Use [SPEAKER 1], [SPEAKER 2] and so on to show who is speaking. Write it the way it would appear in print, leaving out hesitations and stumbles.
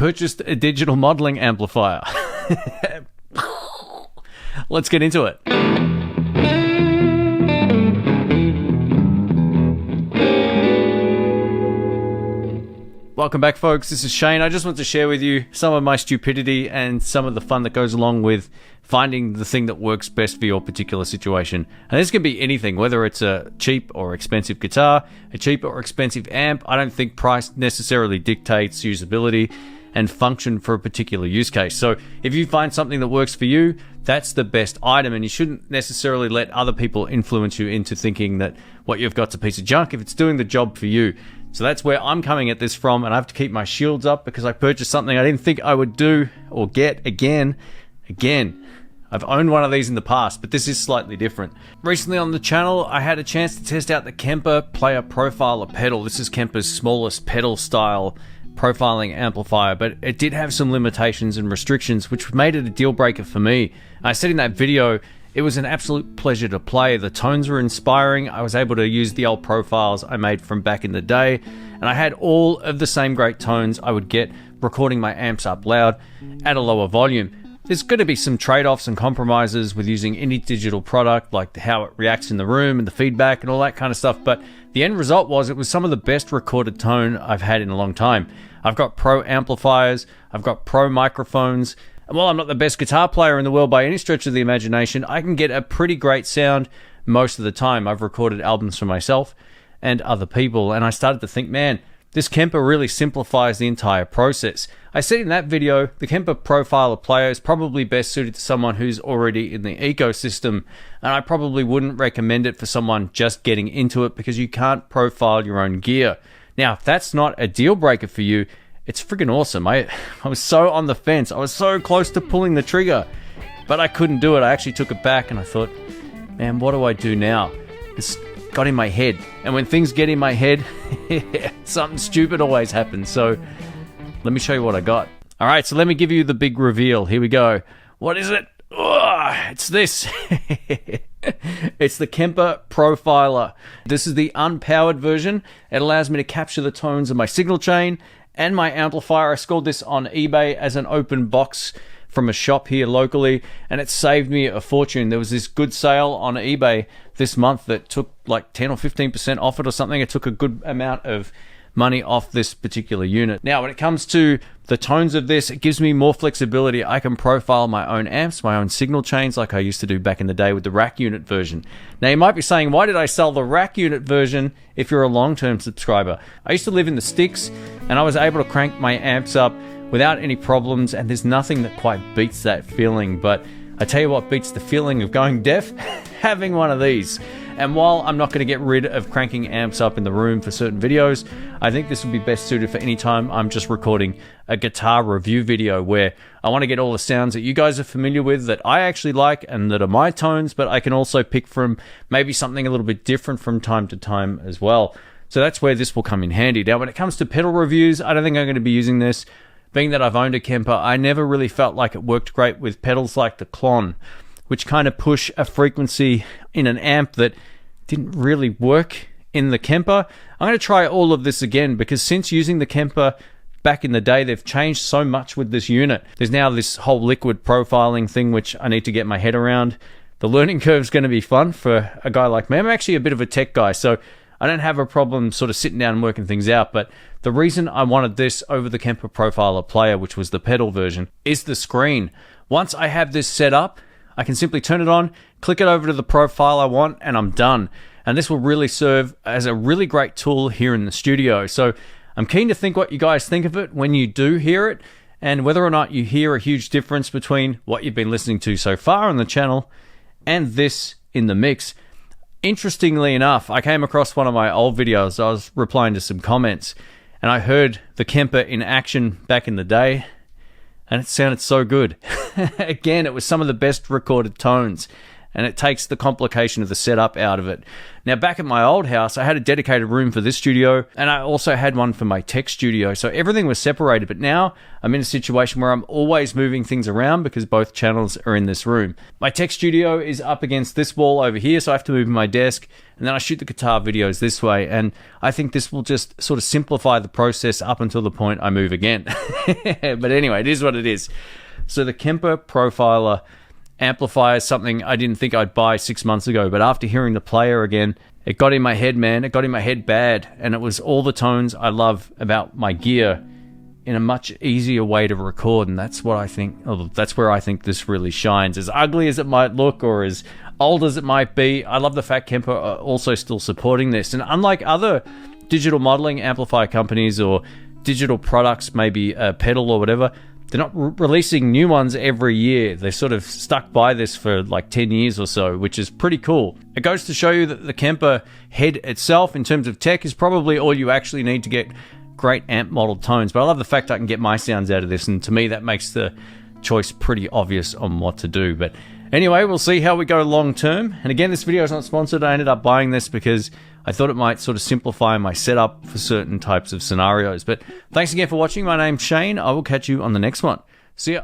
[SPEAKER 1] purchased a digital modeling amplifier. Let's get into it. Welcome back, folks. This is Shane. I just want to share with you some of my stupidity and some of the fun that goes along with finding the thing that works best for your particular situation. And this can be anything, whether it's a cheap or expensive guitar, a cheap or expensive amp. I don't think price necessarily dictates usability and function for a particular use case. So if you find something that works for you, that's the best item, and you shouldn't necessarily let other people influence you into thinking that what you've got's a piece of junk if it's doing the job for you. So that's where I'm coming at this from, and I have to keep my shields up because I purchased something I didn't think I would do or get again. I've owned one of these in the past, but this is slightly different. Recently on the channel, I had a chance to test out the Kemper Player Profiler pedal. This is Kemper's smallest pedal style profiling amplifier, but it did have some limitations and restrictions, which made it a deal breaker for me. I said in that video, it was an absolute pleasure to play. The tones were inspiring. I was able to use the old profiles I made from back in the day, and I had all of the same great tones I would get recording my amps up loud at a lower volume. There's going to be some trade-offs and compromises with using any digital product, like how it reacts in the room and the feedback and all that kind of stuff, but the end result was it was some of the best recorded tone I've had in a long time. I've got pro amplifiers, I've got pro microphones, and while I'm not the best guitar player in the world by any stretch of the imagination, I can get a pretty great sound most of the time. I've recorded albums for myself and other people, and I started to think, man, this Kemper really simplifies the entire process. I said in that video, the Kemper Profiler Player is probably best suited to someone who's already in the ecosystem, and I probably wouldn't recommend it for someone just getting into it because you can't profile your own gear. Now, if that's not a deal breaker for you, it's freaking awesome. I was so on the fence. I was so close to pulling the trigger, but I couldn't do it. I actually took it back and I thought, man, what do I do now? It's got in my head. And when things get in my head, something stupid always happens. So let me show you what I got. All right, so let me give you the big reveal. Here we go. What is it? Oh, it's this. It's the Kemper Profiler. This is the unpowered version. It allows me to capture the tones of my signal chain and my amplifier. I scored this on eBay as an open box from a shop here locally, and it saved me a fortune. There was this good sale on eBay this month that took like 10 or 15% off it or something. It took a good amount of money off this particular unit. Now, when it comes to the tones of this, it gives me more flexibility. I can profile my own amps, my own signal chains, like I used to do back in the day with the rack unit version. Now, you might be saying, why did I sell the rack unit version if you're a long-term subscriber? I used to live in the sticks, and I was able to crank my amps up without any problems, and there's nothing that quite beats that feeling. But I tell you what beats the feeling of going deaf, having one of these. And while I'm not going to get rid of cranking amps up in the room for certain videos, I think this would be best suited for any time I'm just recording a guitar review video where I want to get all the sounds that you guys are familiar with, that I actually like and that are my tones, but I can also pick from maybe something a little bit different from time to time as well. So that's where this will come in handy. Now, when it comes to pedal reviews, I don't think I'm going to be using this. Being that I've owned a Kemper, I never really felt like it worked great with pedals like the Klon, which kind of push a frequency in an amp that didn't really work in the Kemper. I'm going to try all of this again because since using the Kemper back in the day, they've changed so much with this unit. There's now this whole liquid profiling thing, which I need to get my head around. The learning curve is going to be fun for a guy like me. I'm actually a bit of a tech guy, so I don't have a problem sort of sitting down and working things out, but the reason I wanted this over the Kemper Profiler Player, which was the pedal version, is the screen. Once I have this set up, I can simply turn it on, click it over to the profile I want, and I'm done. And this will really serve as a really great tool here in the studio. So I'm keen to think what you guys think of it when you do hear it, and whether or not you hear a huge difference between what you've been listening to so far on the channel and this in the mix. Interestingly enough, I came across one of my old videos. I was replying to some comments, and I heard the Kemper in action back in the day, and it sounded so good. Again, it was some of the best recorded tones. and it takes the complication of the setup out of it. Now, back at my old house, I had a dedicated room for this studio, and I also had one for my tech studio, so everything was separated. But now I'm in a situation where I'm always moving things around because both channels are in this room. My tech studio is up against this wall over here, so I have to move my desk, and then I shoot the guitar videos this way, and I think this will just sort of simplify the process up until the point I move again. But anyway, it is what it is. So the Kemper Profiler amplifier is something I didn't think I'd buy 6 months ago, but after hearing the player again, it got in my head, man. It got in my head bad, and it was all the tones I love about my gear in a much easier way to record, and that's what I think. That's where I think this really shines. As ugly as it might look, or as old as it might be, I love the fact Kemper are also still supporting this. And unlike other digital modeling amplifier companies or digital products, maybe a pedal or whatever, they're not releasing new ones every year. They're sort of stuck by this for like 10 years or so, which is pretty cool. It goes to show you that the Kemper head itself, in terms of tech, is probably all you actually need to get great amp model tones. But I love the fact I can get my sounds out of this, and to me that makes the choice pretty obvious on what to do. But anyway, we'll see how we go long term. And again, this video is not sponsored. I ended up buying this because I thought it might sort of simplify my setup for certain types of scenarios. But thanks again for watching. My name's Shane. I will catch you on the next one. See ya.